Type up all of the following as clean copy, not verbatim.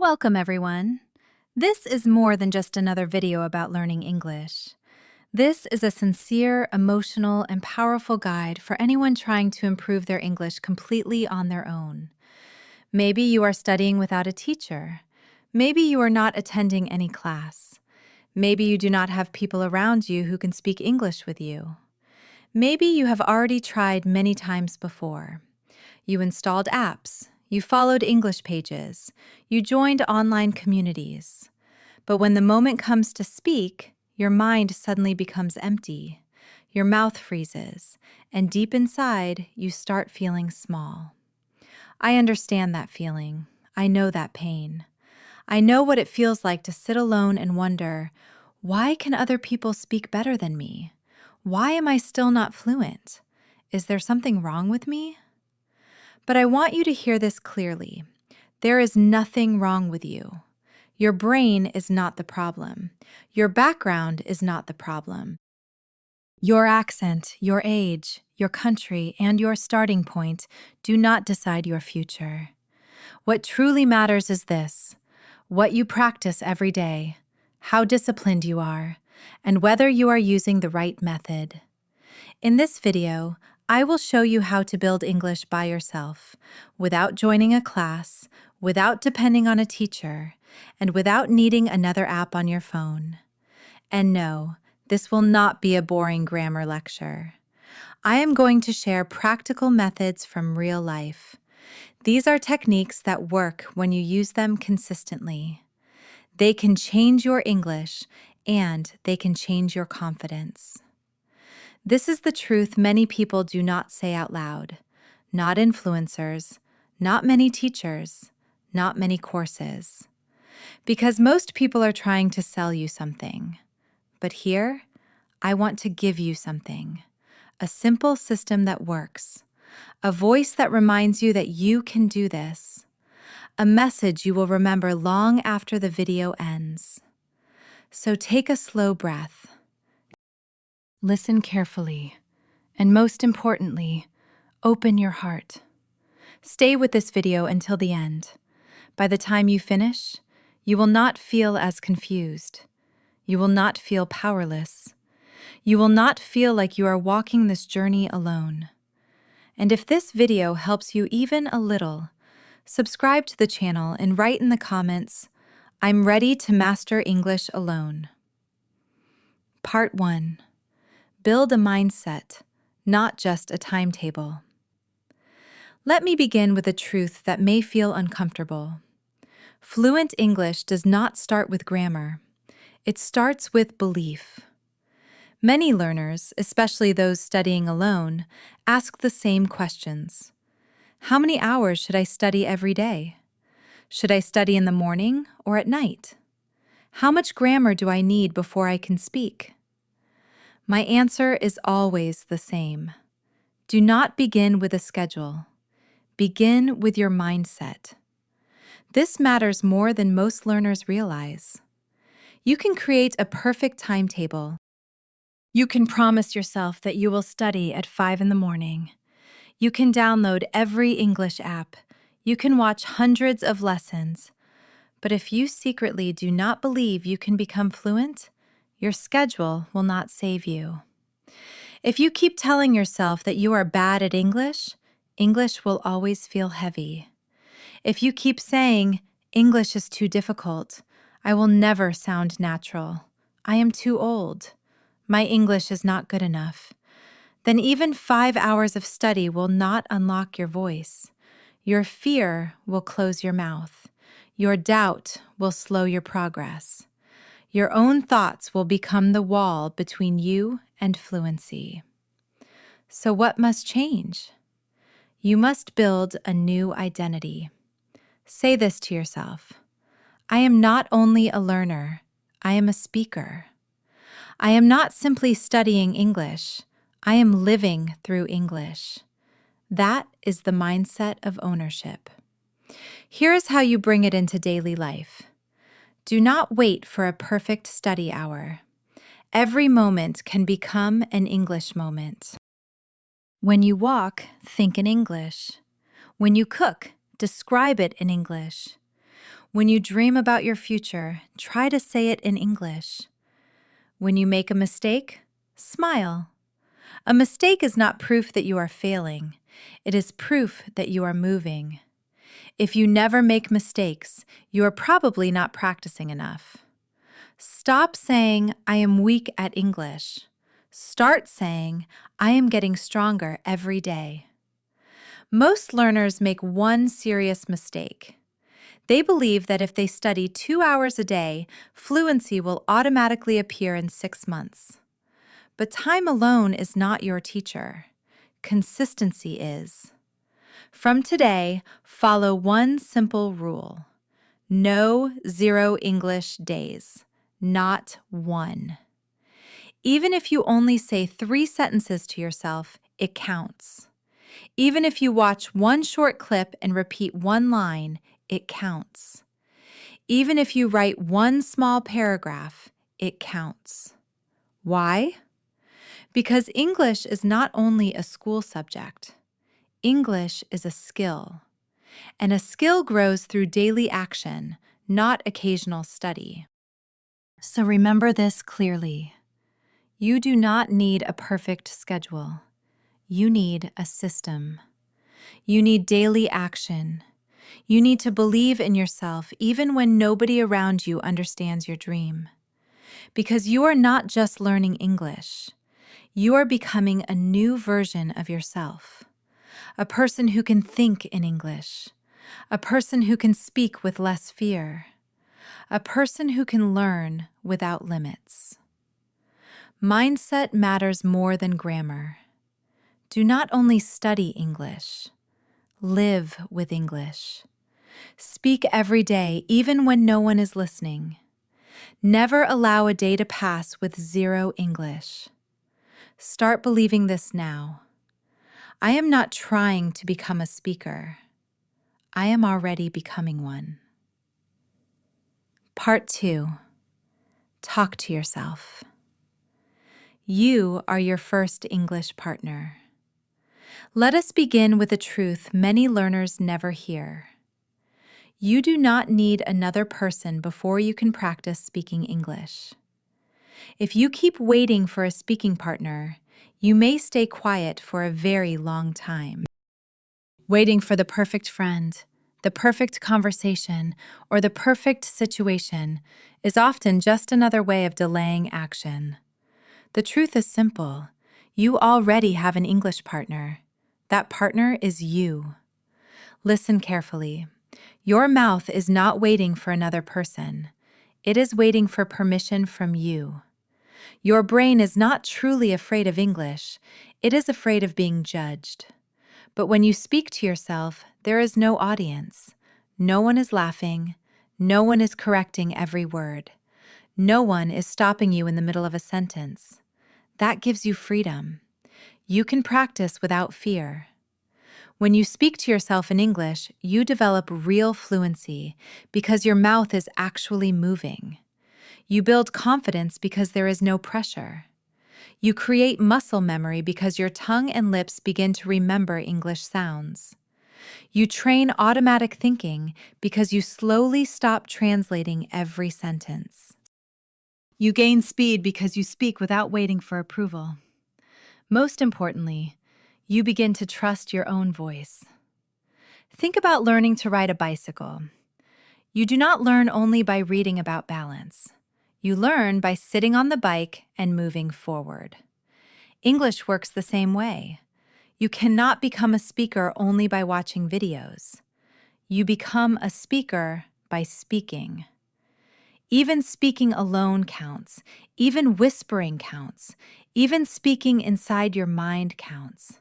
Welcome, everyone. This is more than just another video about learning English. This is a sincere, emotional, and powerful guide for anyone trying to improve their English completely on their own. Maybe you are studying without a teacher. Maybe you are not attending any class. Maybe you do not have people around you who can speak English with you. Maybe you have already tried many times before. You installed apps. You followed English pages. You joined online communities. But when the moment comes to speak, your mind suddenly becomes empty. Your mouth freezes, and deep inside, you start feeling small. I understand that feeling. I know that pain. I know what it feels like to sit alone and wonder, why can other people speak better than me? Why am I still not fluent? Is there something wrong with me? But I want you to hear this clearly. There is nothing wrong with you. Your brain is not the problem. Your background is not the problem. Your accent, your age, your country, and your starting point do not decide your future. What truly matters is this: what you practice every day, how disciplined you are, and whether you are using the right method. In this video, I will show you how to build English by yourself, without joining a class, without depending on a teacher, and without needing another app on your phone. And no, this will not be a boring grammar lecture. I am going to share practical methods from real life. These are techniques that work when you use them consistently. They can change your English, and they can change your confidence. This is the truth many people do not say out loud. Not influencers, not many teachers, not many courses. Because most people are trying to sell you something. But here, I want to give you something. A simple system that works. A voice that reminds you that you can do this. A message you will remember long after the video ends. So take a slow breath. Listen carefully, and most importantly, open your heart. Stay with this video until the end. By the time you finish, you will not feel as confused. You will not feel powerless. You will not feel like you are walking this journey alone. And if this video helps you even a little, subscribe to the channel and write in the comments, "I'm ready to master English alone." Part 1. Build a mindset, not just a timetable. Let me begin with a truth that may feel uncomfortable. Fluent English does not start with grammar. It starts with belief. Many learners, especially those studying alone, ask the same questions. How many hours should I study every day? Should I study in the morning or at night? How much grammar do I need before I can speak? My answer is always the same. Do not begin with a schedule. Begin with your mindset. This matters more than most learners realize. You can create a perfect timetable. You can promise yourself that you will study at 5 in the morning. You can download every English app. You can watch hundreds of lessons. But if you secretly do not believe you can become fluent, your schedule will not save you. If you keep telling yourself that you are bad at English, English will always feel heavy. If you keep saying, "English is too difficult," "I will never sound natural," "I am too old," "My English is not good enough," then even 5 hours of study will not unlock your voice. Your fear will close your mouth. Your doubt will slow your progress. Your own thoughts will become the wall between you and fluency. So what must change? You must build a new identity. Say this to yourself: I am not only a learner, I am a speaker. I am not simply studying English, I am living through English. That is the mindset of ownership. Here is how you bring it into daily life. Do not wait for a perfect study hour. Every moment can become an English moment. When you walk, think in English. When you cook, describe it in English. When you dream about your future, try to say it in English. When you make a mistake, smile. A mistake is not proof that you are failing. It is proof that you are moving. If you never make mistakes, you are probably not practicing enough. Stop saying, I am weak at English. Start saying, I am getting stronger every day. Most learners make one serious mistake. They believe that if they study 2 hours a day, fluency will automatically appear in 6 months. But time alone is not your teacher. Consistency is. From today, follow one simple rule. No 0 English days, not one. Even if you only say 3 sentences to yourself, it counts. Even if you watch one short clip and repeat one line, it counts. Even if you write one small paragraph, it counts. Why? Because English is not only a school subject. English is a skill. And a skill grows through daily action, not occasional study. So remember this clearly. You do not need a perfect schedule. You need a system. You need daily action. You need to believe in yourself even when nobody around you understands your dream. Because you are not just learning English. You are becoming a new version of yourself. A person who can think in English. A person who can speak with less fear. A person who can learn without limits. Mindset matters more than grammar. Do not only study English. Live with English. Speak every day, even when no one is listening. Never allow a day to pass with 0 English. Start believing this now. I am not trying to become a speaker. I am already becoming one. Part 2. Talk to yourself. You are your first English partner. Let us begin with a truth many learners never hear. You do not need another person before you can practice speaking English. If you keep waiting for a speaking partner, you may stay quiet for a very long time. Waiting for the perfect friend, the perfect conversation, or the perfect situation is often just another way of delaying action. The truth is simple. You already have an English partner. That partner is you. Listen carefully. Your mouth is not waiting for another person. It is waiting for permission from you. Your brain is not truly afraid of English. It is afraid of being judged. But when you speak to yourself, there is no audience. No one is laughing. No one is correcting every word. No one is stopping you in the middle of a sentence. That gives you freedom. You can practice without fear. When you speak to yourself in English, you develop real fluency because your mouth is actually moving. You build confidence because there is no pressure. You create muscle memory because your tongue and lips begin to remember English sounds. You train automatic thinking because you slowly stop translating every sentence. You gain speed because you speak without waiting for approval. Most importantly, you begin to trust your own voice. Think about learning to ride a bicycle. You do not learn only by reading about balance. You learn by sitting on the bike and moving forward. English works the same way. You cannot become a speaker only by watching videos. You become a speaker by speaking. Even speaking alone counts. Even whispering counts. Even speaking inside your mind counts.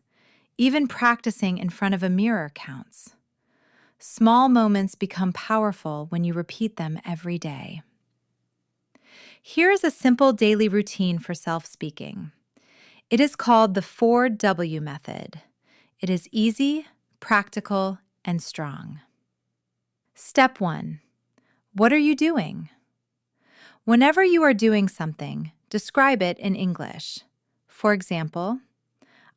Even practicing in front of a mirror counts. Small moments become powerful when you repeat them every day. Here is a simple daily routine for self-speaking. It is called the 4W method. It is easy, practical, and strong. Step 1. What are you doing? Whenever you are doing something, describe it in English. For example,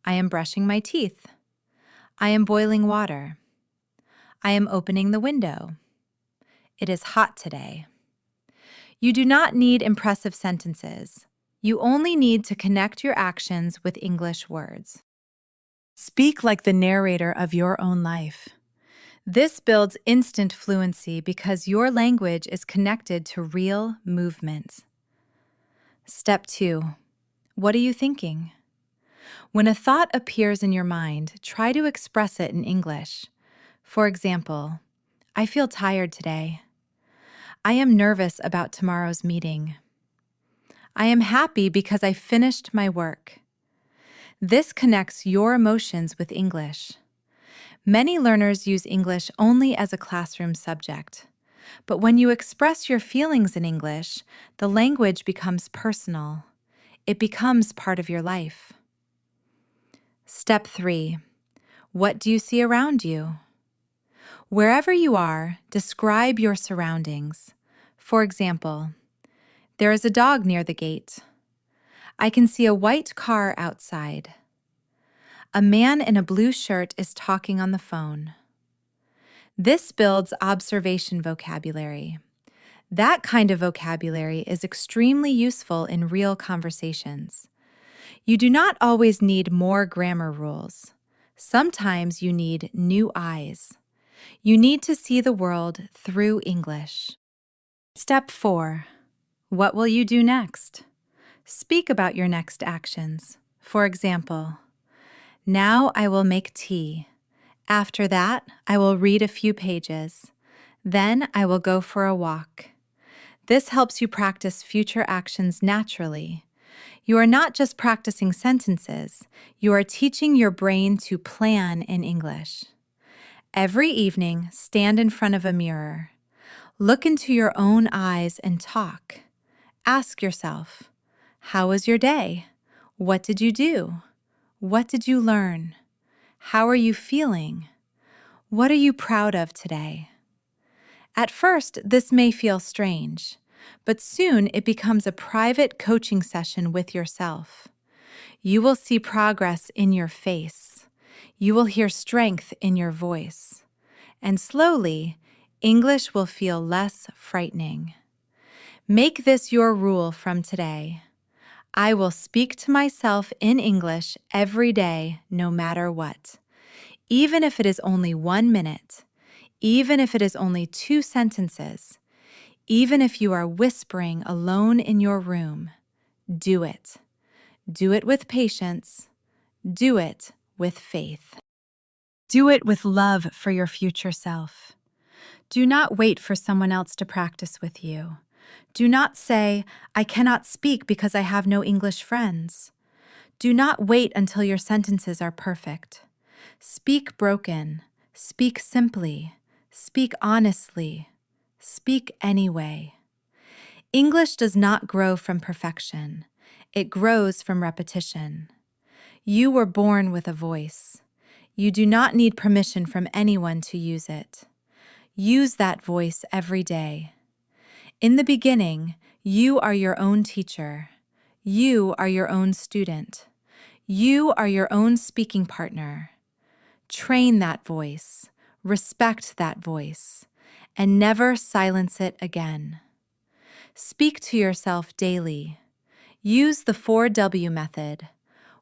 I am brushing my teeth. I am boiling water. I am opening the window. It is hot today. You do not need impressive sentences. You only need to connect your actions with English words. Speak like the narrator of your own life. This builds instant fluency because your language is connected to real movement. Step 2. What are you thinking? When a thought appears in your mind, try to express it in English. For example, I feel tired today. I am nervous about tomorrow's meeting. I am happy because I finished my work. This connects your emotions with English. Many learners use English only as a classroom subject. But when you express your feelings in English, the language becomes personal. It becomes part of your life. Step 3. What do you see around you? Wherever you are, describe your surroundings. For example, there is a dog near the gate. I can see a white car outside. A man in a blue shirt is talking on the phone. This builds observation vocabulary. That kind of vocabulary is extremely useful in real conversations. You do not always need more grammar rules. Sometimes you need new eyes. You need to see the world through English. Step 4. What will you do next? Speak about your next actions. For example, now I will make tea. After that, I will read a few pages. Then I will go for a walk. This helps you practice future actions naturally. You are not just practicing sentences, you are teaching your brain to plan in English. Every evening, stand in front of a mirror. Look into your own eyes and talk. Ask yourself, how was your day? What did you do? What did you learn? How are you feeling? What are you proud of today? At first, this may feel strange, but soon it becomes a private coaching session with yourself. You will see progress in your face. You will hear strength in your voice. And slowly, English will feel less frightening. Make this your rule from today. I will speak to myself in English every day, no matter what. Even if it is only 1 minute, even if it is only 2 sentences, even if you are whispering alone in your room, do it. Do it with patience. Do it with faith. Do it with love for your future self. Do not wait for someone else to practice with you. Do not say, I cannot speak because I have no English friends. Do not wait until your sentences are perfect. Speak broken. Speak simply. Speak honestly. Speak anyway. English does not grow from perfection. It grows from repetition. You were born with a voice. You do not need permission from anyone to use it. Use that voice every day. In the beginning, you are your own teacher. You are your own student. You are your own speaking partner. Train that voice, respect that voice, and never silence it again. Speak to yourself daily. Use the 4W method: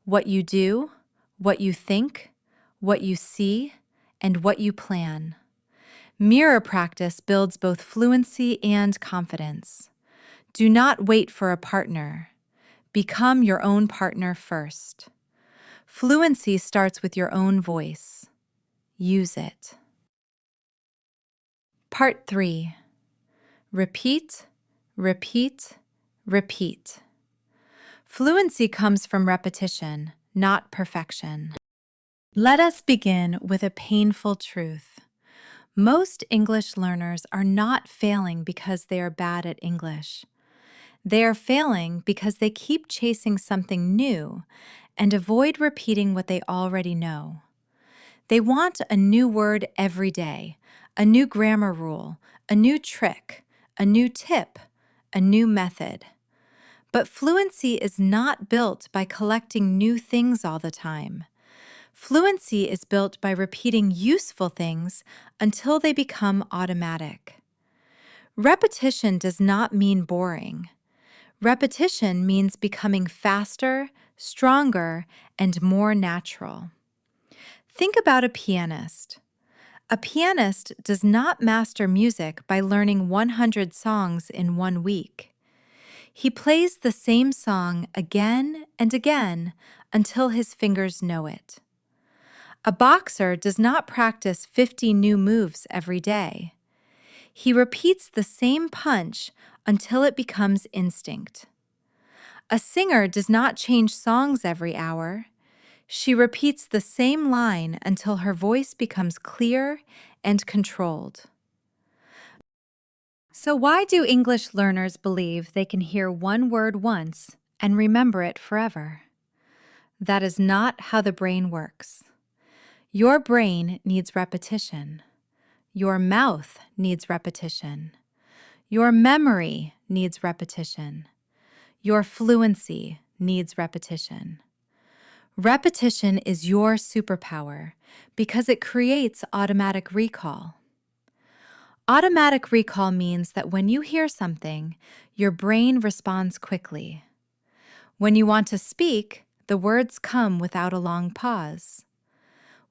what you do, what you think, what you see, and what you plan. Mirror practice builds both fluency and confidence. Do not wait for a partner. Become your own partner first. Fluency starts with your own voice. Use it. Part 3. Repeat, repeat, repeat. Fluency comes from repetition, not perfection. Let us begin with a painful truth. Most English learners are not failing because they are bad at English. They are failing because they keep chasing something new and avoid repeating what they already know. They want a new word every day, a new grammar rule, a new trick, a new tip, a new method. But fluency is not built by collecting new things all the time. Fluency is built by repeating useful things until they become automatic. Repetition does not mean boring. Repetition means becoming faster, stronger, and more natural. Think about a pianist. A pianist does not master music by learning 100 songs in 1 week. He plays the same song again and again until his fingers know it. A boxer does not practice 50 new moves every day. He repeats the same punch until it becomes instinct. A singer does not change songs every hour. She repeats the same line until her voice becomes clear and controlled. So why do English learners believe they can hear one word once and remember it forever? That is not how the brain works. Your brain needs repetition. Your mouth needs repetition. Your memory needs repetition. Your fluency needs repetition. Repetition is your superpower because it creates automatic recall. Automatic recall means that when you hear something, your brain responds quickly. When you want to speak, the words come without a long pause.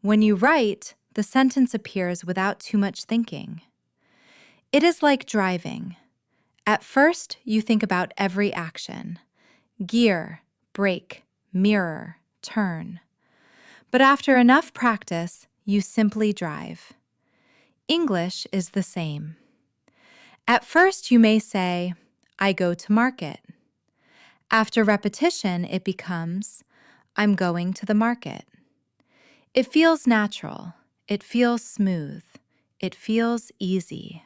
When you write, the sentence appears without too much thinking. It is like driving. At first, you think about every action: gear, brake, mirror, turn. But after enough practice, you simply drive. English is the same. At first, you may say, "I go to market." After repetition, it becomes, "I'm going to the market." It feels natural. It feels smooth. It feels easy.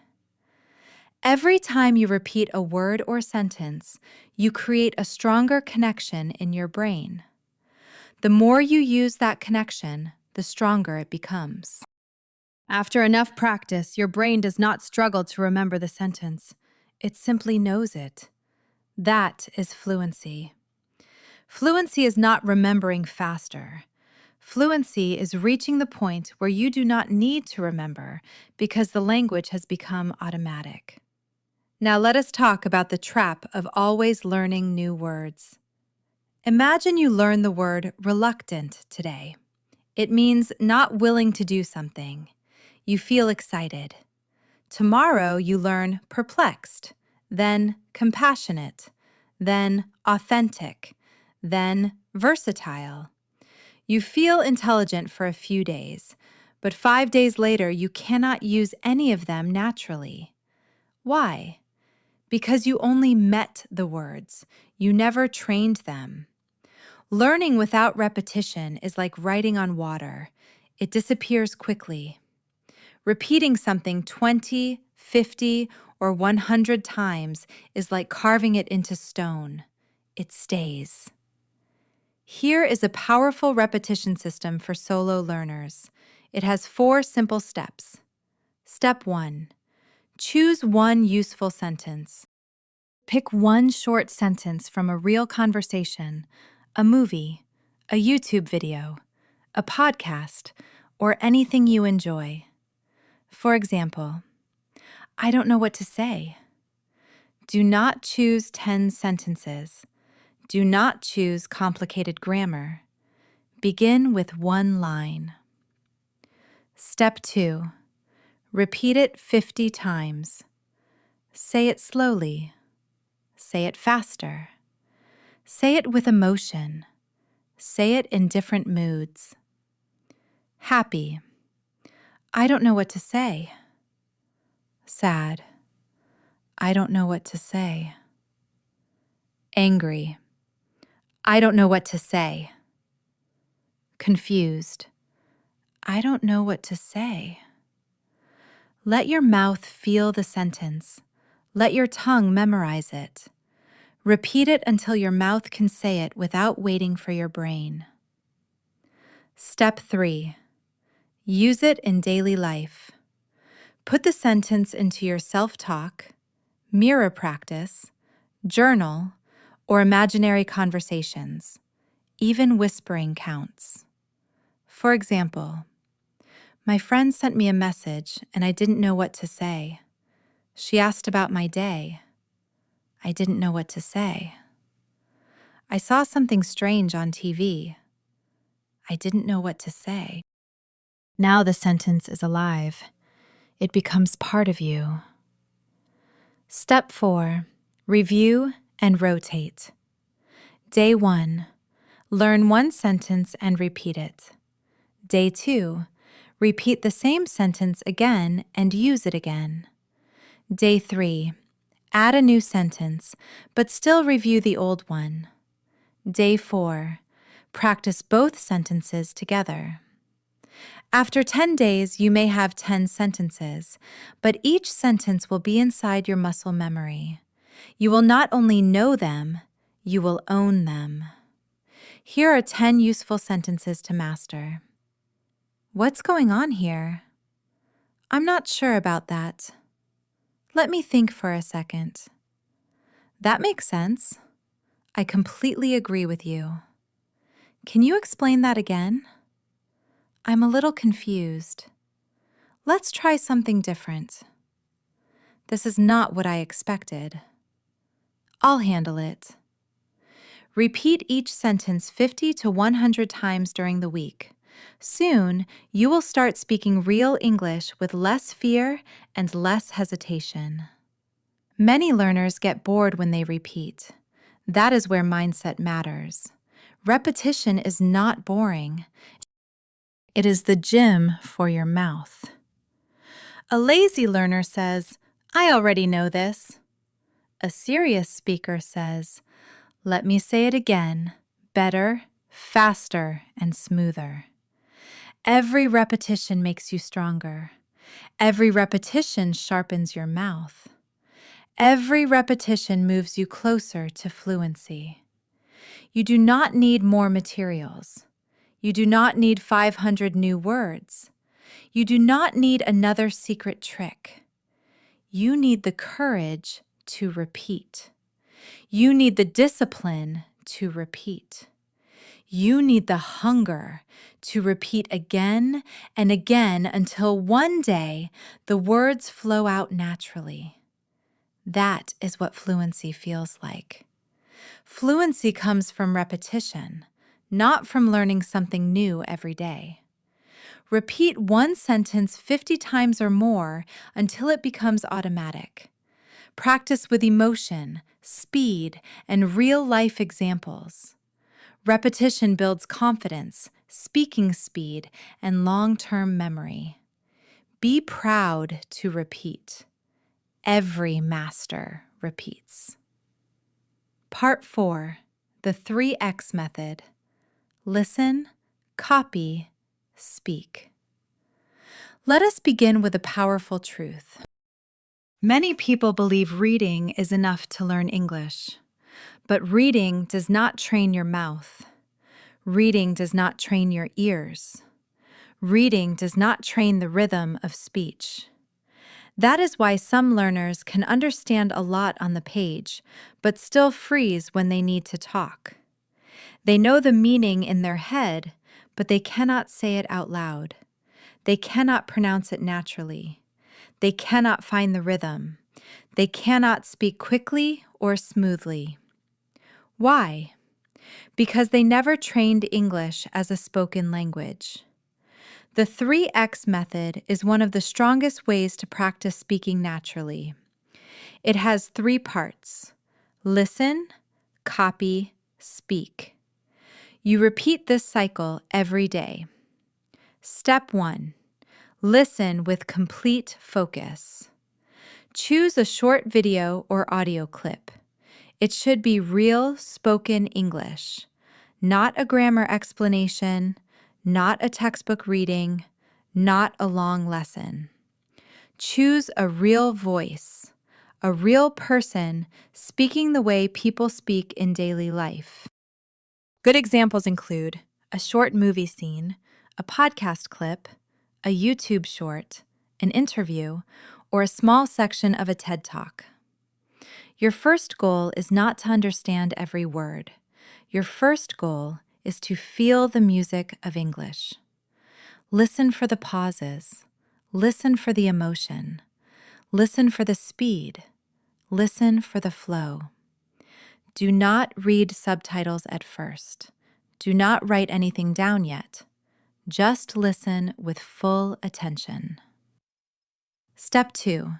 Every time you repeat a word or sentence, you create a stronger connection in your brain. The more you use that connection, the stronger it becomes. After enough practice, your brain does not struggle to remember the sentence. It simply knows it. That is fluency. Fluency is not remembering faster. Fluency is reaching the point where you do not need to remember because the language has become automatic. Now let us talk about the trap of always learning new words. Imagine you learn the word reluctant today. It means not willing to do something. You feel excited. Tomorrow you learn perplexed, then compassionate, then authentic, then versatile. You feel intelligent for a few days, but 5 days later you cannot use any of them naturally. Why? Because you only met the words. You never trained them. Learning without repetition is like writing on water. It disappears quickly. Repeating something 20, 50, or 100 times is like carving it into stone. It stays. Here is a powerful repetition system for solo learners. It has 4 simple steps. Step 1. Choose one useful sentence. Pick one short sentence from a real conversation, a movie, a YouTube video, a podcast, or anything you enjoy. For example, "I don't know what to say." Do not choose 10 sentences. Do not choose complicated grammar. Begin with one line. Step 2. Repeat it 50 times. Say it slowly. Say it faster. Say it with emotion. Say it in different moods. Happy. "I don't know what to say." Sad. "I don't know what to say." Angry. "I don't know what to say." Confused. "I don't know what to say." Let your mouth feel the sentence. Let your tongue memorize it. Repeat it until your mouth can say it without waiting for your brain. Step 3. Use it in daily life. Put the sentence into your self-talk, mirror practice, journal, or imaginary conversations. Even whispering counts. For example, "My friend sent me a message and I didn't know what to say." She asked about my day. I didn't know what to say. I saw something strange on TV. I didn't know what to say. Now the sentence is alive. It becomes part of you. Step 4. Review and rotate. Day 1. Learn one sentence and repeat it. Day 2. Repeat the same sentence again and use it again. Day 3. Add a new sentence, but still review the old one. Day 4. Practice both sentences together. After 10 days, you may have 10 sentences, but each sentence will be inside your muscle memory. You will not only know them, you will own them. Here are 10 useful sentences to master. What's going on here? I'm not sure about that. Let me think for a second. That makes sense. I completely agree with you. Can you explain that again? I'm a little confused. Let's try something different. This is not what I expected. I'll handle it. Repeat each sentence 50 to 100 times during the week. Soon, you will start speaking real English with less fear and less hesitation. Many learners get bored when they repeat. That is where mindset matters. Repetition is not boring. It is the gym for your mouth. A lazy learner says, I already know this. A serious speaker says, let me say it again, better, faster, and smoother. Every repetition makes you stronger. Every repetition sharpens your mouth. Every repetition moves you closer to fluency. You do not need more materials. You do not need 500 new words. You do not need another secret trick. You need the courage to repeat. You need the discipline to repeat. You need the hunger to repeat again and again until one day the words flow out naturally. That is what fluency feels like. Fluency comes from repetition, not from learning something new every day. Repeat one sentence 50 times or more until it becomes automatic. Practice with emotion, speed, and real-life examples. Repetition builds confidence, speaking speed, and long-term memory. Be proud to repeat. Every master repeats. Part 4. The 3X method. Listen, copy, speak. Let us begin with a powerful truth. Many people believe reading is enough to learn English, but reading does not train your mouth. Reading does not train your ears. Reading does not train the rhythm of speech. That is why some learners can understand a lot on the page, but still freeze when they need to talk. They know the meaning in their head, but they cannot say it out loud. They cannot pronounce it naturally. They cannot find the rhythm. They cannot speak quickly or smoothly. Why? Because they never trained English as a spoken language. The 3X method is one of the strongest ways to practice speaking naturally. It has 3 parts: listen, copy, speak. You repeat this cycle every day. Step 1. Listen with complete focus. Choose a short video or audio clip. It should be real spoken English, not a grammar explanation, not a textbook reading, not a long lesson. Choose a real voice, a real person speaking the way people speak in daily life. Good examples include a short movie scene, a podcast clip, a YouTube short, an interview, or a small section of a TED Talk. Your first goal is not to understand every word. Your first goal is to feel the music of English. Listen for the pauses. Listen for the emotion. Listen for the speed. Listen for the flow. Do not read subtitles at first. Do not write anything down yet. Just listen with full attention. Step 2.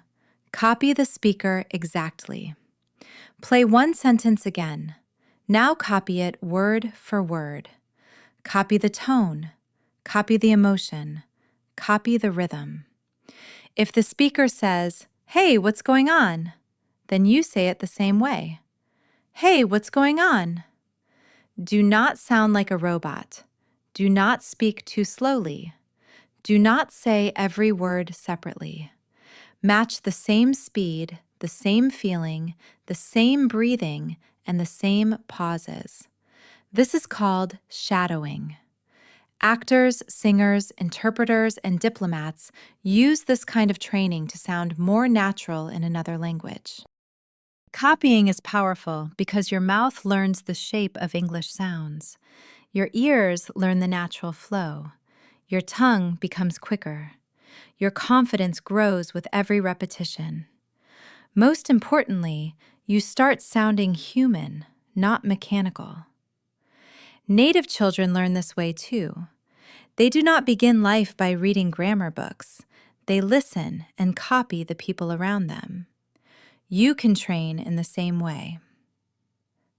Copy the speaker exactly. Play one sentence again. Now copy it word for word. Copy the tone. Copy the emotion. Copy the rhythm. If the speaker says, "Hey, what's going on?" then you say it the same way. "Hey, what's going on?" Do not sound like a robot. Do not speak too slowly. Do not say every word separately. Match the same speed, the same feeling, the same breathing, and the same pauses. This is called shadowing. Actors, singers, interpreters, and diplomats use this kind of training to sound more natural in another language. Copying is powerful because your mouth learns the shape of English sounds. Your ears learn the natural flow. Your tongue becomes quicker. Your confidence grows with every repetition. Most importantly, you start sounding human, not mechanical. Native children learn this way too. They do not begin life by reading grammar books. They listen and copy the people around them. You can train in the same way.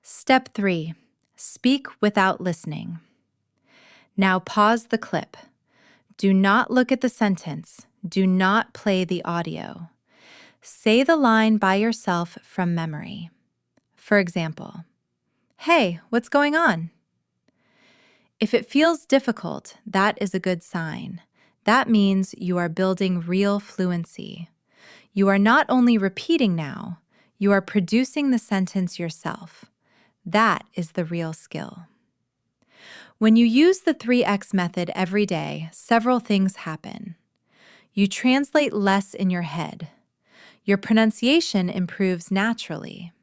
Step 3. Speak without listening. Now pause the clip. Do not look at the sentence. Do not play the audio. Say the line by yourself from memory. For example, "Hey, what's going on?" If it feels difficult, that is a good sign. That means you are building real fluency. You are not only repeating now, you are producing the sentence yourself. That is the real skill. When you use the 3X method every day, several things happen. You translate less in your head. Your pronunciation improves naturally.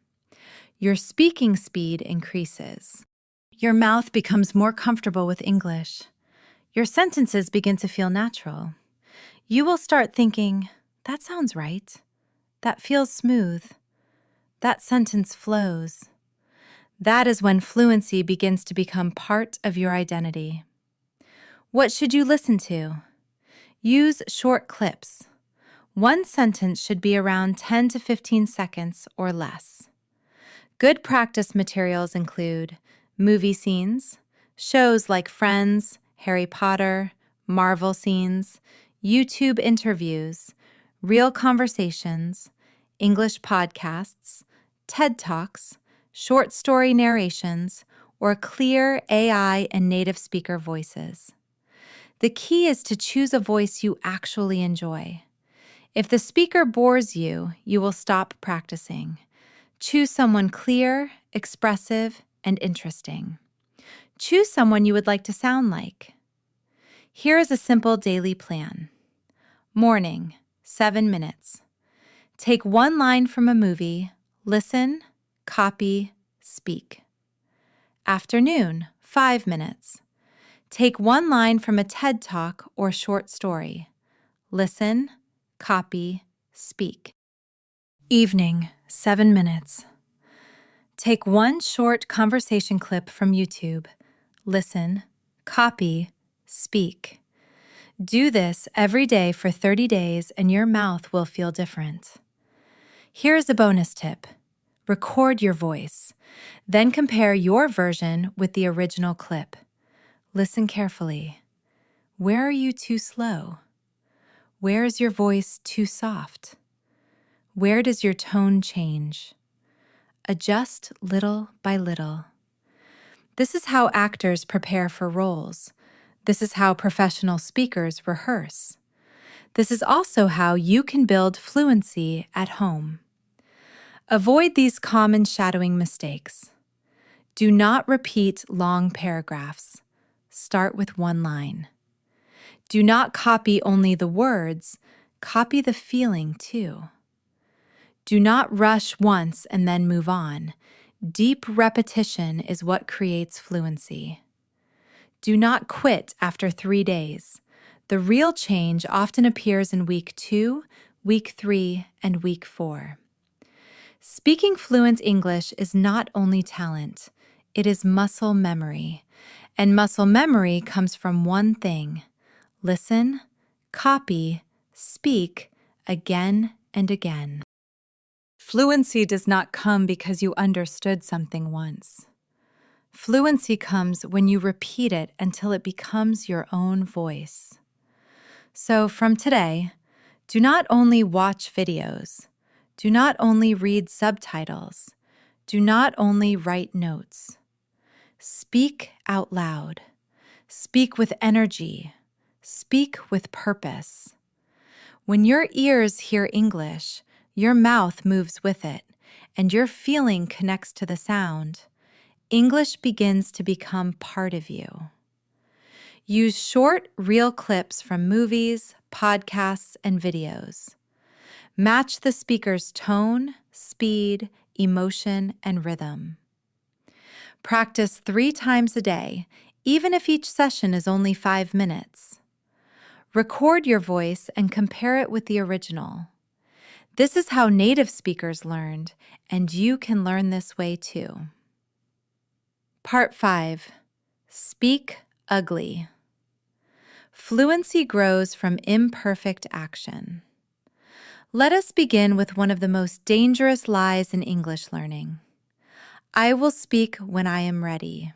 Your speaking speed increases. Your mouth becomes more comfortable with English. Your sentences begin to feel natural. You will start thinking, "That sounds right. That feels smooth. That sentence flows." That is when fluency begins to become part of your identity. What should you listen to? Use short clips. One sentence should be around 10 to 15 seconds or less. Good practice materials include movie scenes, shows like Friends, Harry Potter, Marvel scenes, YouTube interviews, real conversations, English podcasts, TED Talks, short story narrations, or clear AI and native speaker voices. The key is to choose a voice you actually enjoy. If the speaker bores you, you will stop practicing. Choose someone clear, expressive, and interesting. Choose someone you would like to sound like. Here is a simple daily plan. Morning, 7 minutes. Take one line from a movie, listen, copy, speak. Afternoon, 5 minutes. Take one line from a TED Talk or short story. Listen, copy, speak. Evening, 7 minutes. Take one short conversation clip from YouTube. Listen, copy, speak. Do this every day for 30 days and your mouth will feel different. Here is a bonus tip. Record your voice. Then compare your version with the original clip. Listen carefully. Where are you too slow? Where is your voice too soft? Where does your tone change? Adjust little by little. This is how actors prepare for roles. This is how professional speakers rehearse. This is also how you can build fluency at home. Avoid these common shadowing mistakes. Do not repeat long paragraphs. Start with one line. Do not copy only the words, copy the feeling too. Do not rush once and then move on. Deep repetition is what creates fluency. Do not quit after 3 days. The real change often appears in week 2, Week 3, and Week 4. Speaking fluent English is not only talent, it is muscle memory. And muscle memory comes from one thing: listen, copy, speak again and again. Fluency does not come because you understood something once. Fluency comes when you repeat it until it becomes your own voice. So from today, do not only watch videos, do not only read subtitles, do not only write notes. Speak out loud. Speak with energy. Speak with purpose. When your ears hear English, your mouth moves with it, and your feeling connects to the sound. English begins to become part of you. Use short, real clips from movies, podcasts, and videos. Match the speaker's tone, speed, emotion, and rhythm. Practice 3 times a day, even if each session is only 5 minutes. Record your voice and compare it with the original. This is how native speakers learned, and you can learn this way too. Part 5. Speak ugly. Fluency grows from imperfect action. Let us begin with one of the most dangerous lies in English learning. I will speak when I am ready.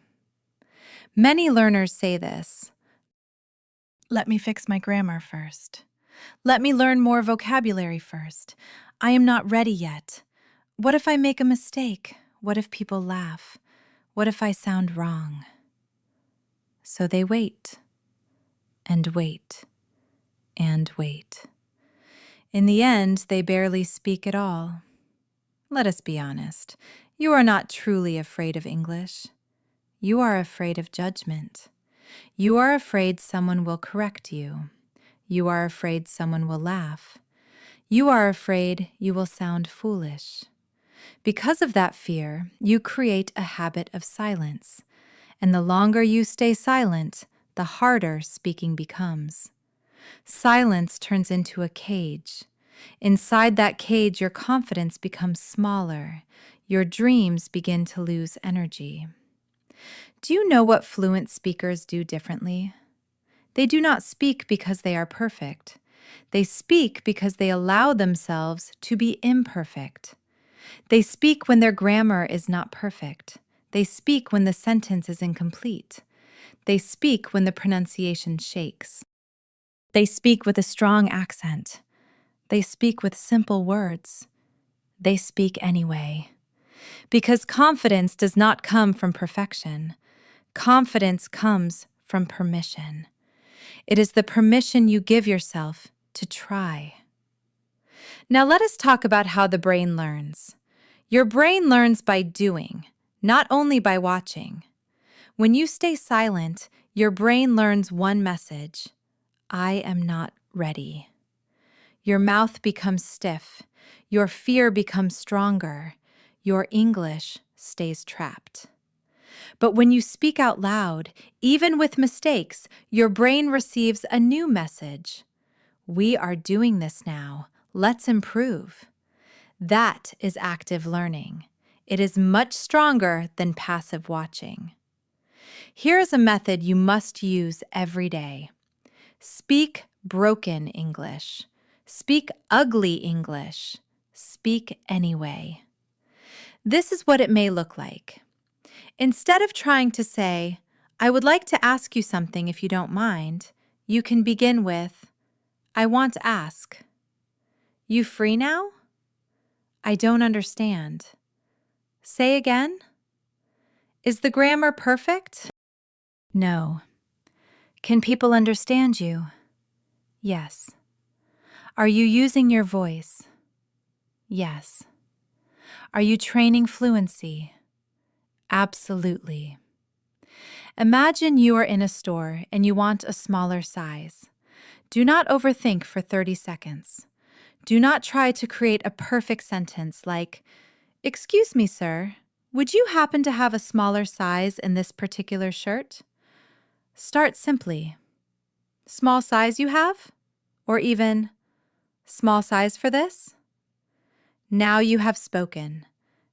Many learners say this. Let me fix my grammar first. Let me learn more vocabulary first. I am not ready yet. What if I make a mistake? What if people laugh? What if I sound wrong? So they wait, and wait, and wait. In the end, they barely speak at all. Let us be honest. You are not truly afraid of English. You are afraid of judgment. You are afraid someone will correct you. You are afraid someone will laugh. You are afraid you will sound foolish. Because of that fear, you create a habit of silence. And the longer you stay silent, the harder speaking becomes. Silence turns into a cage. Inside that cage, your confidence becomes smaller. Your dreams begin to lose energy. Do you know what fluent speakers do differently? They do not speak because they are perfect. They speak because they allow themselves to be imperfect. They speak when their grammar is not perfect. They speak when the sentence is incomplete. They speak when the pronunciation shakes. They speak with a strong accent. They speak with simple words. They speak anyway. Because confidence does not come from perfection. Confidence comes from permission. It is the permission you give yourself to try. Now let us talk about how the brain learns. Your brain learns by doing, not only by watching. When you stay silent, your brain learns one message: I am not ready. Your mouth becomes stiff. Your fear becomes stronger. Your English stays trapped. But when you speak out loud, even with mistakes, your brain receives a new message. We are doing this now. Let's improve. That is active learning. It is much stronger than passive watching. Here is a method you must use every day. Speak broken English. Speak ugly English. Speak anyway. This is what it may look like. Instead of trying to say, I would like to ask you something if you don't mind, you can begin with, I want to ask. You free now? I don't understand. Say again? Is the grammar perfect? No. Can people understand you? Yes. Are you using your voice? Yes. Are you training fluency? Absolutely. Imagine you are in a store and you want a smaller size. Do not overthink for 30 seconds. Do not try to create a perfect sentence like, excuse me, sir, would you happen to have a smaller size in this particular shirt? Start simply. Small size you have? Or even, Small size for this? Now you have spoken.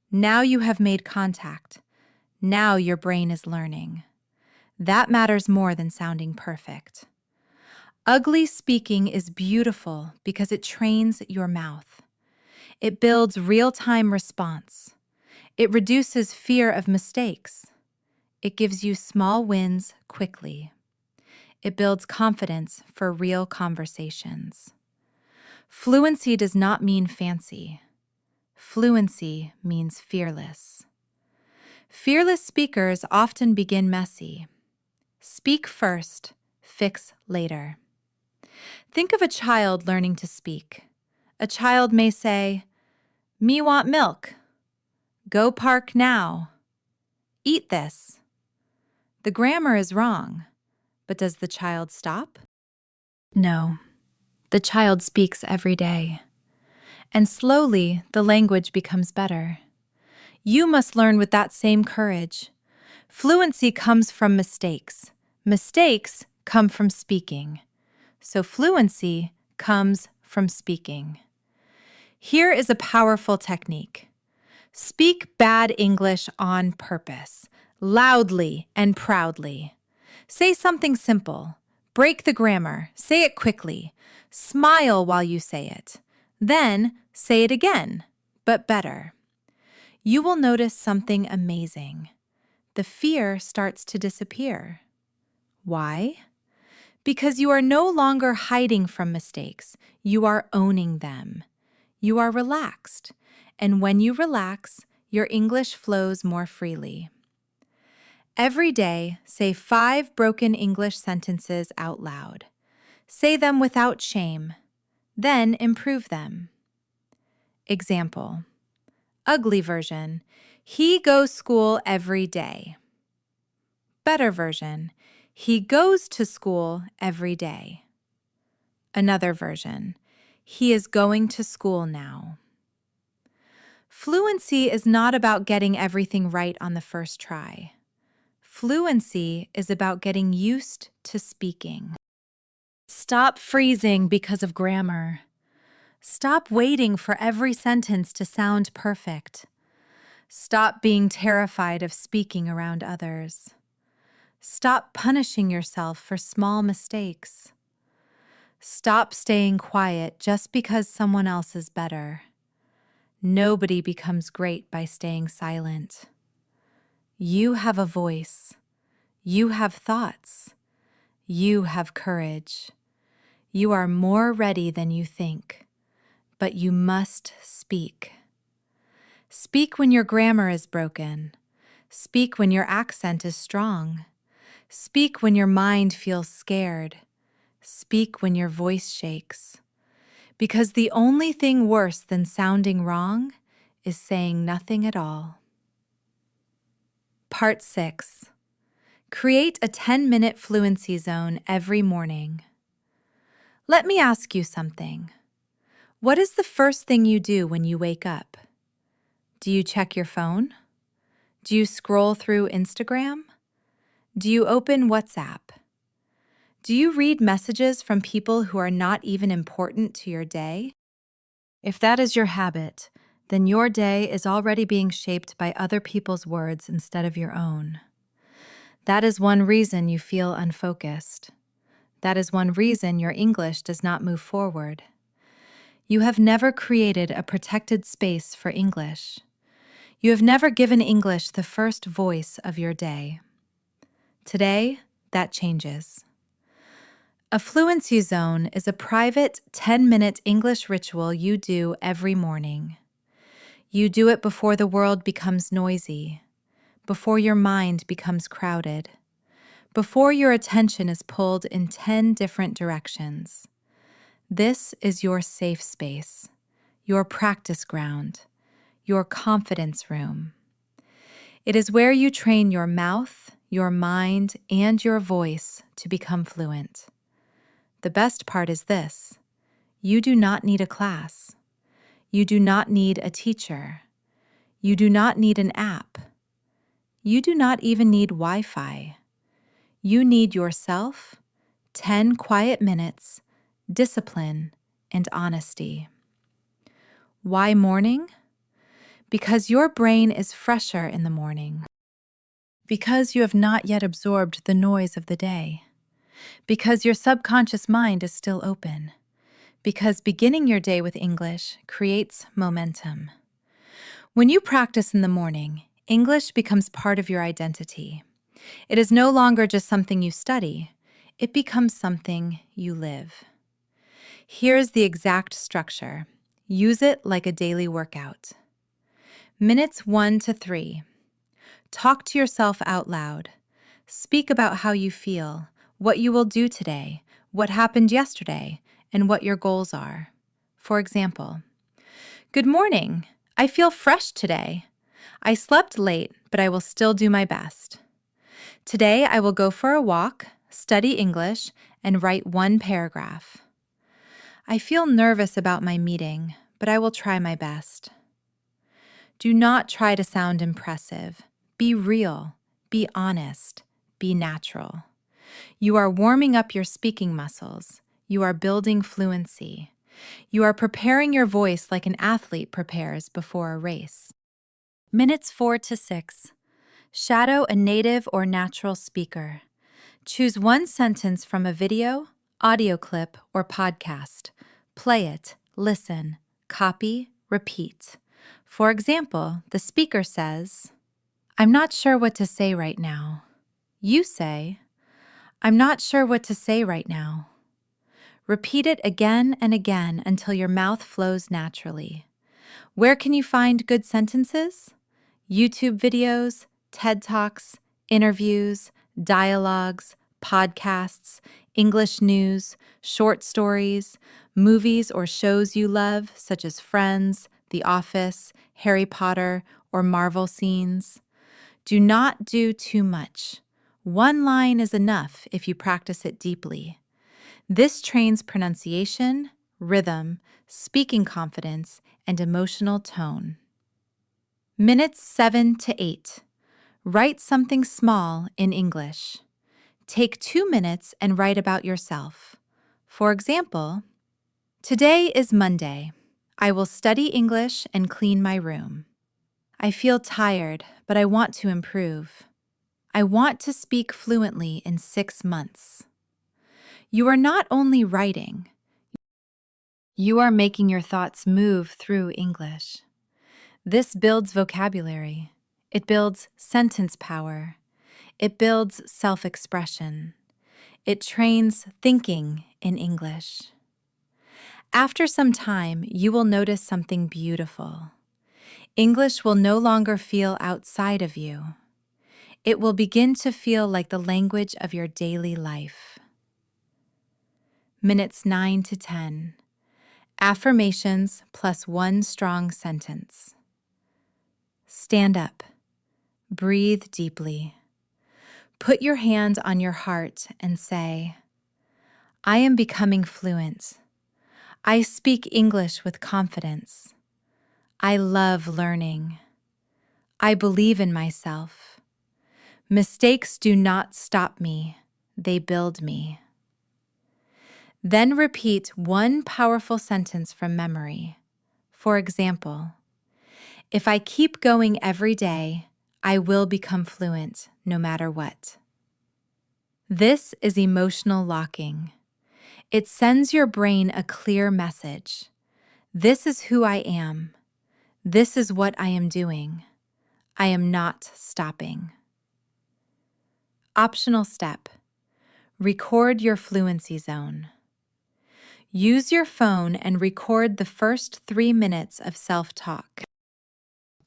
Now you have made contact. Now your brain is learning. That matters more than sounding perfect. Ugly speaking is beautiful because it trains your mouth. It builds real-time response. It reduces fear of mistakes. It gives you small wins quickly. It builds confidence for real conversations. Fluency does not mean fancy. Fluency means fearless. Fearless speakers often begin messy. Speak first, fix later. Think of a child learning to speak. A child may say, "Me want milk. Go park now. Eat this." The grammar is wrong, but does the child stop? No. The child speaks every day. And slowly, the language becomes better. You must learn with that same courage. Fluency comes from mistakes. Mistakes come from speaking. So fluency comes from speaking. Here is a powerful technique. Speak bad English on purpose, loudly and proudly. Say something simple. Break the grammar. Say it quickly. Smile while you say it. Then say it again, but better. You will notice something amazing. The fear starts to disappear. Why? Because you are no longer hiding from mistakes. You are owning them. You are relaxed. And when you relax, your English flows more freely. Every day, say 5 broken English sentences out loud. Say them without shame. Then improve them. Example. Ugly version. He goes school every day. Better version. He goes to school every day. Another version. He is going to school now. Fluency is not about getting everything right on the first try. Fluency is about getting used to speaking. Stop freezing because of grammar. Stop waiting for every sentence to sound perfect. Stop being terrified of speaking around others. Stop punishing yourself for small mistakes. Stop staying quiet just because someone else is better. Nobody becomes great by staying silent. You have a voice. You have thoughts. You have courage. You are more ready than you think, but you must speak. Speak when your grammar is broken. Speak when your accent is strong. Speak when your mind feels scared. Speak when your voice shakes. Because the only thing worse than sounding wrong is saying nothing at all. Part 6. Create a 10-minute fluency zone every morning. Let me ask you something. What is the first thing you do when you wake up? Do you check your phone? Do you scroll through Instagram? Do you open WhatsApp? Do you read messages from people who are not even important to your day? If that is your habit, then your day is already being shaped by other people's words instead of your own. That is one reason you feel unfocused. That is one reason your English does not move forward. You have never created a protected space for English. You have never given English the first voice of your day. Today, that changes. A fluency zone is a private 10-minute English ritual you do every morning. You do it before the world becomes noisy, before your mind becomes crowded, before your attention is pulled in 10 different directions. This is your safe space, your practice ground, your confidence room. It is where you train your mouth, your mind, and your voice to become fluent. The best part is this: you do not need a class. You do not need a teacher. You do not need an app. You do not even need Wi-Fi. You need yourself, 10 quiet minutes, discipline, and honesty. Why morning? Because your brain is fresher in the morning. Because you have not yet absorbed the noise of the day. Because your subconscious mind is still open. Because beginning your day with English creates momentum. When you practice in the morning, English becomes part of your identity. It is no longer just something you study. It becomes something you live. Here's the exact structure. Use it like a daily workout. Minutes 1 to 3. Talk to yourself out loud. Speak about how you feel, what you will do today, what happened yesterday, and what your goals are. For example, good morning. I feel fresh today. I slept late, but I will still do my best. Today I will go for a walk, study English, and write 1 paragraph. I feel nervous about my meeting, but I will try my best. Do not try to sound impressive. Be real, be honest, be natural. You are warming up your speaking muscles. You are building fluency. You are preparing your voice like an athlete prepares before a race. Minutes 4 to 6. Shadow a native or natural speaker. Choose 1 sentence from a video, audio clip, or podcast. Play it, listen, copy, repeat. For example, the speaker says, "I'm not sure what to say right now." You say, "I'm not sure what to say right now." Repeat it again and again until your mouth flows naturally. Where can you find good sentences? YouTube videos, TED Talks, interviews, dialogues, podcasts, English news, short stories, movies or shows you love, such as Friends, The Office, Harry Potter, or Marvel scenes. Do not do too much. 1 line is enough if you practice it deeply. This trains pronunciation, rhythm, speaking confidence, and emotional tone. Minutes 7 to 8. Write something small in English. Take 2 minutes and write about yourself. For example, today is Monday. I will study English and clean my room. I feel tired, but I want to improve. I want to speak fluently in 6 months. You are not only writing, you are making your thoughts move through English. This builds vocabulary. It builds sentence power. It builds self-expression. It trains thinking in English. After some time, you will notice something beautiful. English will no longer feel outside of you. It will begin to feel like the language of your daily life. Minutes 9 to 10. Affirmations plus 1 strong sentence. Stand up. Breathe deeply. Put your hand on your heart and say, "I am becoming fluent. I speak English with confidence. I love learning. I believe in myself. Mistakes do not stop me. They build me." Then repeat 1 powerful sentence from memory. For example, if I keep going every day, I will become fluent no matter what. This is emotional locking. It sends your brain a clear message. This is who I am. This is what I am doing. I am not stopping. Optional step. Record your fluency zone. Use your phone and record the first 3 minutes of self-talk.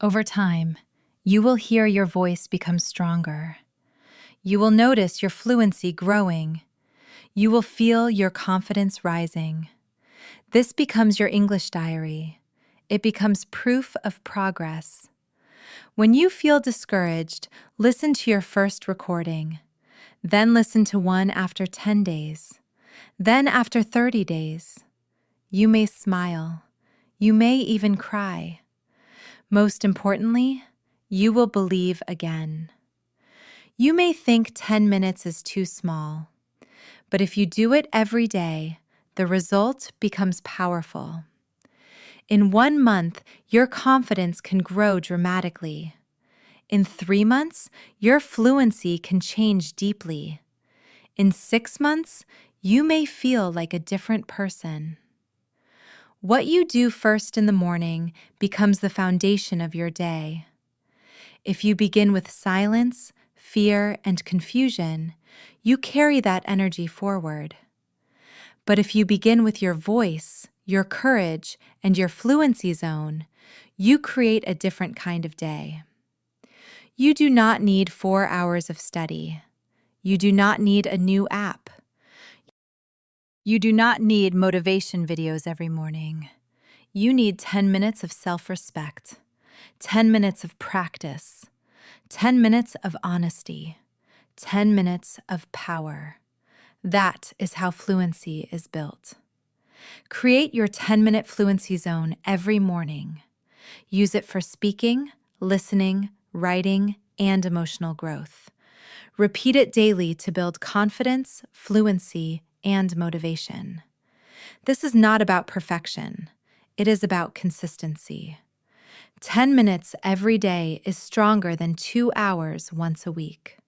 Over time, you will hear your voice become stronger. You will notice your fluency growing. You will feel your confidence rising. This becomes your English diary. It becomes proof of progress. When you feel discouraged, listen to your first recording. Then listen to one after 10 days. Then after 30 days. You may smile. You may even cry. Most importantly, you will believe again. You may think 10 minutes is too small, but if you do it every day, the result becomes powerful. In 1 month, your confidence can grow dramatically. In 3 months, your fluency can change deeply. In 6 months, you may feel like a different person. What you do first in the morning becomes the foundation of your day. If you begin with silence, fear, and confusion, you carry that energy forward. But if you begin with your voice, your courage, and your fluency zone, you create a different kind of day. You do not need 4 hours of study. You do not need a new app. You do not need motivation videos every morning. You need 10 minutes of self-respect, 10 minutes of practice, 10 minutes of honesty, 10 minutes of power. That is how fluency is built. Create your 10-minute fluency zone every morning. Use it for speaking, listening, writing, and emotional growth. Repeat it daily to build confidence, fluency, and motivation. This is not about perfection. It is about consistency. 10 minutes every day is stronger than 2 hours once a week.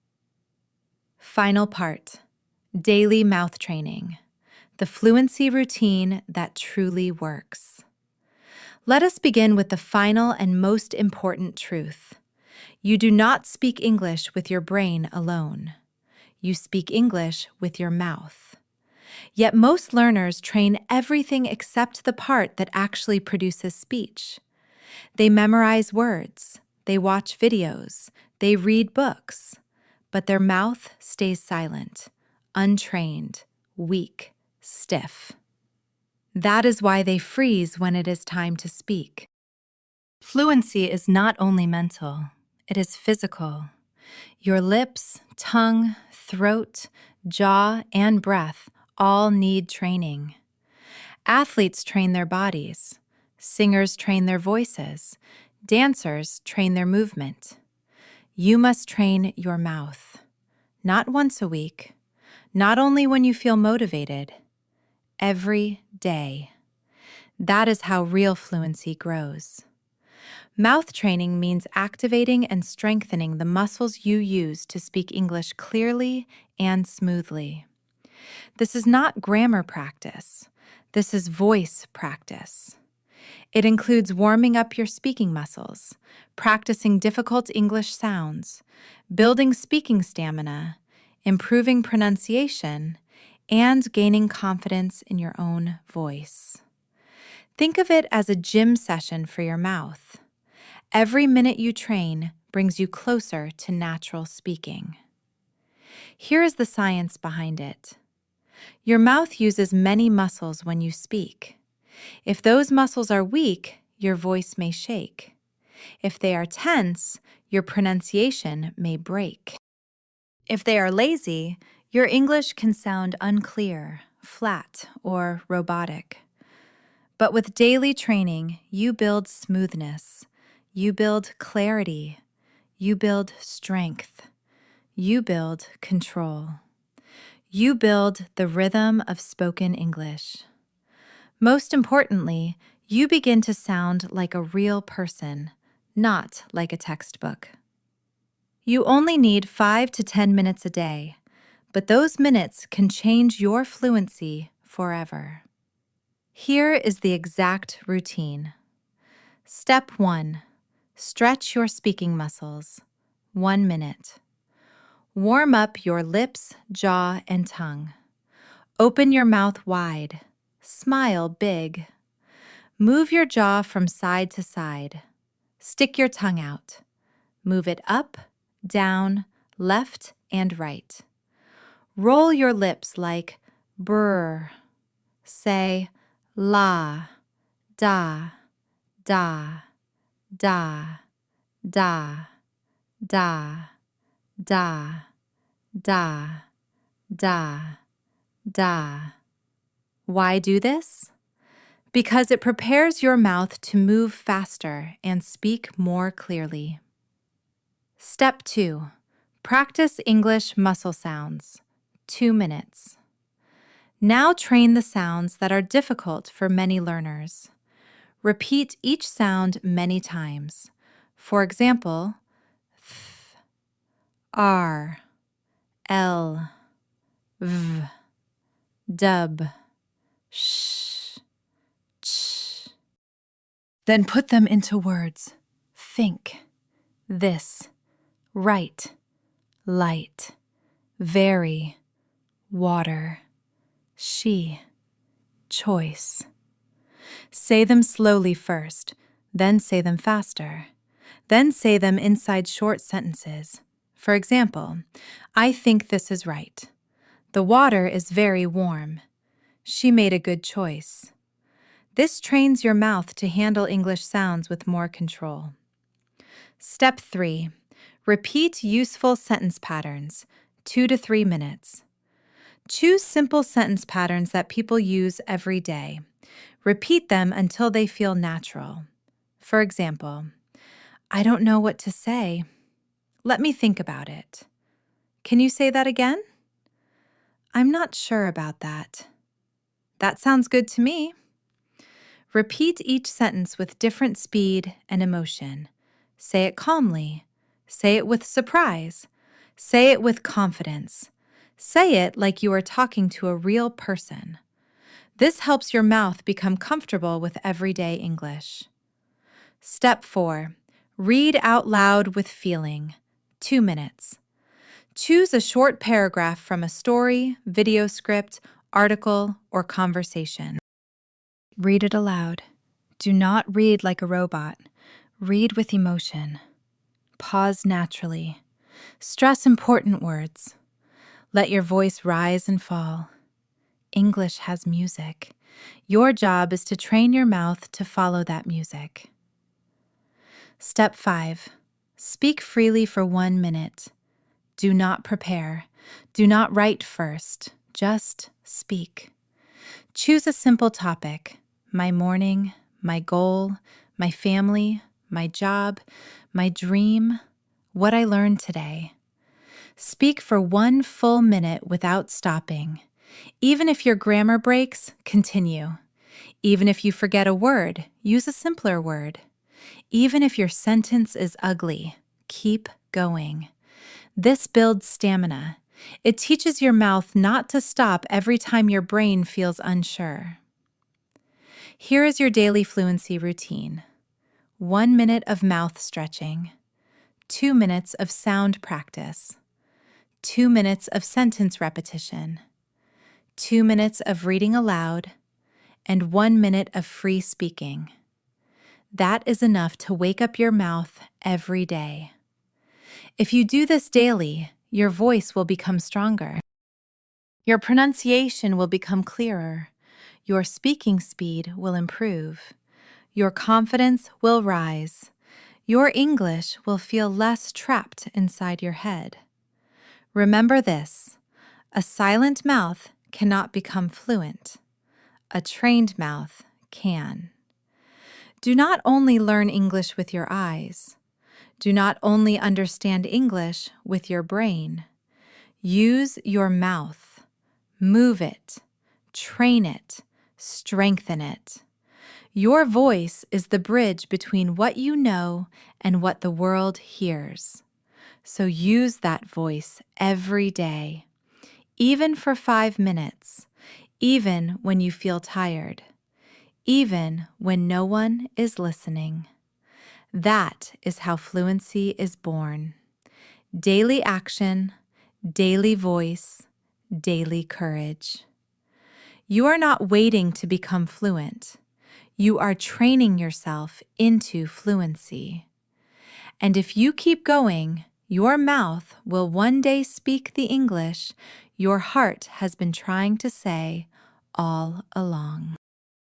Final part: daily mouth training, the fluency routine that truly works. Let us begin with the final and most important truth. You do not speak English with your brain alone. You speak English with your mouth. Yet most learners train everything except the part that actually produces speech. They memorize words, they watch videos, they read books, but their mouth stays silent, untrained, weak, stiff. That is why they freeze when it is time to speak. Fluency is not only mental, it is physical. Your lips, tongue, throat, jaw, and breath all need training. Athletes train their bodies. Singers train their voices. Dancers train their movement. You must train your mouth. Not once a week, not only when you feel motivated, every day. That is how real fluency grows. Mouth training means activating and strengthening the muscles you use to speak English clearly and smoothly. This is not grammar practice. This is voice practice. It includes warming up your speaking muscles, practicing difficult English sounds, building speaking stamina, improving pronunciation, and gaining confidence in your own voice. Think of it as a gym session for your mouth. Every minute you train brings you closer to natural speaking. Here is the science behind it. Your mouth uses many muscles when you speak. If those muscles are weak, your voice may shake. If they are tense, your pronunciation may break. If they are lazy, your English can sound unclear, flat, or robotic. But with daily training, you build smoothness, you build clarity, you build strength, you build control. You build the rhythm of spoken English. Most importantly, you begin to sound like a real person, not like a textbook. You only need 5 to 10 minutes a day, but those minutes can change your fluency forever. Here is the exact routine. Step 1. Stretch your speaking muscles. 1 minute. Warm up your lips, jaw, and tongue. Open your mouth wide. Smile big. Move your jaw from side to side. Stick your tongue out. Move it up, down, left, and right. Roll your lips like brr. Say la, da, da, da, da, da, da, da, da, da. Why do this? Because it prepares your mouth to move faster and speak more clearly. Step 2. Practice English muscle sounds. 2 minutes. Now train the sounds that are difficult for many learners. Repeat each sound many times. For example, th, r, l, v, dub, sh, ch. Then put them into words. Think, this, right, light, very, water, she, choice. Say them slowly first, then say them faster. Then say them inside short sentences. For example, I think this is right. The water is very warm. She made a good choice. This trains your mouth to handle English sounds with more control. Step 3. Repeat useful sentence patterns, 2 to 3 minutes. Choose simple sentence patterns that people use every day. Repeat them until they feel natural. For example, I don't know what to say. Let me think about it. Can you say that again? I'm not sure about that. That sounds good to me. Repeat each sentence with different speed and emotion. Say it calmly. Say it with surprise. Say it with confidence. Say it like you are talking to a real person. This helps your mouth become comfortable with everyday English. Step 4. Read out loud with feeling. 2 minutes. Choose a short paragraph from a story, video script, article, or conversation. Read it aloud. Do not read like a robot. Read with emotion. Pause naturally. Stress important words. Let your voice rise and fall. English has music. Your job is to train your mouth to follow that music. Step 5. Speak freely for 1 minute. Do not prepare. Do not write first. Just speak. Choose a simple topic. My morning, my goal, my family, my job, my dream, what I learned today. Speak for 1 full minute without stopping. Even if your grammar breaks, continue. Even if you forget a word, use a simpler word. Even if your sentence is ugly, keep going. This builds stamina. It teaches your mouth not to stop every time your brain feels unsure. Here is your daily fluency routine. 1 minute of mouth stretching. 2 minutes of sound practice. 2 minutes of sentence repetition. 2 minutes of reading aloud. And 1 minute of free speaking. That is enough to wake up your mouth every day. If you do this daily, your voice will become stronger. Your pronunciation will become clearer. Your speaking speed will improve. Your confidence will rise. Your English will feel less trapped inside your head. Remember this: a silent mouth cannot become fluent. A trained mouth can. Do not only learn English with your eyes. Do not only understand English with your brain. Use your mouth. Move it. Train it. Strengthen it. Your voice is the bridge between what you know and what the world hears. So use that voice every day, even for 5 minutes, even when you feel tired, even when no one is listening. That is how fluency is born. Daily action, daily voice, daily courage. You are not waiting to become fluent. You are training yourself into fluency. And if you keep going, your mouth will one day speak the English your heart has been trying to say all along.